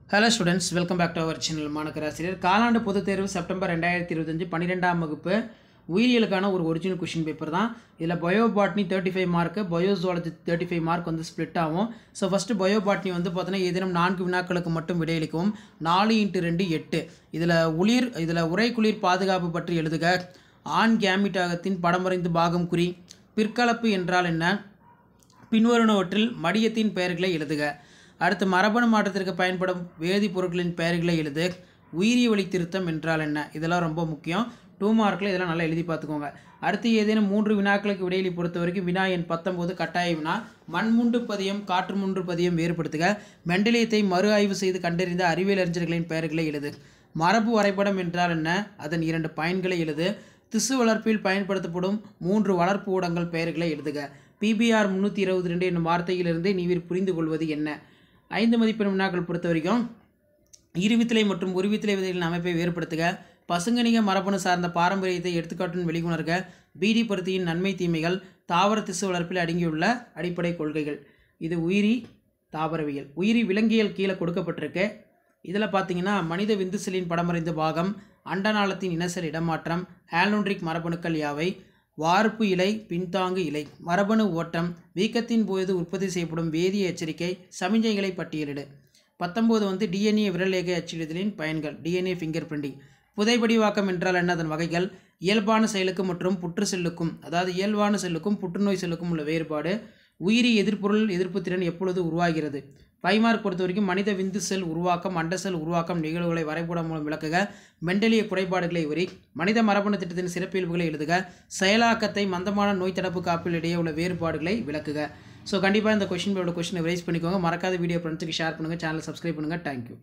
Hello students, welcome back to our channel. மாணக்கராசிரியர் காலாண்டு பொதுத் தேர்வு செப்டம்பர் 2025 12ஆம் வகுப்பு உயிரியலுக்கான ஒரு ஒரிஜினல் क्वेश्चन பேப்பர் தான். இதுல பயோபாட்னி 35 மார்க், பயோசுவாலஜி 35 மார்க் வந்து ஸ்ப்ளிட் ஆகும். சோ ஃபர்ஸ்ட் பயோபாட்னி வந்து பார்த்தீங்கன்னா ஏதேனும் 4 வினாக்களுக்கு மட்டும் விடையளிக்கவும். 4x2 8. இதுல உறைக்குளிர் பாதுகாப்பு பற்றி எழுதுக. ஆண் கேமிட்டாகத்தின் படமறைந்து பாகம் குறி. பிற்கலப்பு என்றால் என்ன? பின்வருவனவற்றில் மடியத்தின் பெயர்களை எழுதுக. அடுத்து மரபணு மாற்றத்திற்கு பயன்படும் வேதிப்பொருட்களின் பெயர்களை எழுது. உயிரி வழி திருத்தம் என்றால் என்ன? இதெல்லாம் ரொம்ப முக்கியம். 2 மார்க்கில் இதெல்லாம் நல்லா எழுதி பார்த்துக்கோங்க. அடுத்து ஏதேனும் 3 வினாக்களுக்கு விடையிலி பொறுத்த வரைக்கும் வினா எண் 19 கட்டாய வினா. மண்முண்டு பதியம் காற்று முன்று பதியம் வேறுபடுத்துக. மெண்டலியத்தை மறு ஆய்வு செய்து கண்டறிந்த அறிவியல் அறிஞர்களின் பெயர்களை எழுது. மரபு வரைபடம் என்றால் என்ன? அதன் 2 பயன்களை எழுது. திசு வளர்ப்பில் பயன்படுத்தப்படும் 3 வளர்ப்பு ஊடகங்கள் பெயர்களை எழுதுக. PBR 322 என்னும் வார்த்தையிலிருந்து நீர் புரிந்து கொள்வது என்ன? 5 மதிப்பெண் வினாக்கள் பொறுத்த வரைக்கும் இருவித்திலை மற்றும் ஒருவித்திலை விதைகளின் அமைப்பை வேறுபடுத்துக. பசுங்கணிக மரபணு சார்ந்த பாரம்பரியத்தை எடுத்துக்காட்டுடன் வெளிக்கொணர்க. பீடி பருத்தியின் நன்மை தீமைகள். தாவர திசு வளர்ப்பில் அடங்கியுள்ள அடிப்படை கொள்கைகள். இது உயிரி தாவரவியல். உயிரி விலங்கியல் கீழே கொடுக்கப்பட்டிருக்கு. இதில் பார்த்தீங்கன்னா மனித விந்து செல்லின் படமறைந்த பாகம், அண்டநாளத்தின் இனசெல் இடமாற்றம், ஆலோன்ட்ரிக் மரபணுக்கள் யாவை, வார்ப்பு இலை பின்தாங்கு இலை, மரபணு ஓட்டம், வீக்கத்தின் போது உற்பத்தி செய்யப்படும் வேதிய எச்சரிக்கை, சமிஞ்சைகளை பட்டியலிடு. 19 வந்து டிஎன்ஏ விரல்லேகை அச்சிடுதலின் பயன்கள், டிஎன்ஏ ஃபிங்கர் பிரிண்டிங். புதைபடிவாக்கம் என்றால் என்ன? அதன் வகைகள். இயல்பான செயலுக்கும் மற்றும் புற்று செல்லுக்கும், அதாவது இயல்பான செல்லுக்கும் புற்றுநோய் செல்லுக்கும் உள்ள வேறுபாடு. உயிரி எதிர்ப்பொருள் எதிர்ப்பு திறன் எப்பொழுது உருவாகிறது? 5 மார்க் பொறுத்த வரைக்கும் மனித விந்து செல் உருவாக்கம், அண்ட செல் உருவாக்கம் நிகழ்வுகளை வரைபடம் மூலம் விளக்குக. மெண்டலிய குறைபாடுகளை விவரி. மனித மரபணு திட்டத்தின் சிறப்பியல்புகளை எழுதுக. செயலாக்கத்தை மந்தமான நோய் தடுப்பு காப்பில் இடையே உள்ள வேறுபாடுகளை விளக்குக. ஸோ கண்டிப்பாக இந்த கொஸ்டின் ரைஸ் பண்ணிக்கோங்க. மறக்காத வீடியோ ஃப்ரெண்ட்ஸுக்கு ஷேர் பண்ணுங்கள். சேனலை சப்ஸ்கிரைப் பண்ணுங்கள். தேங்க்யூ.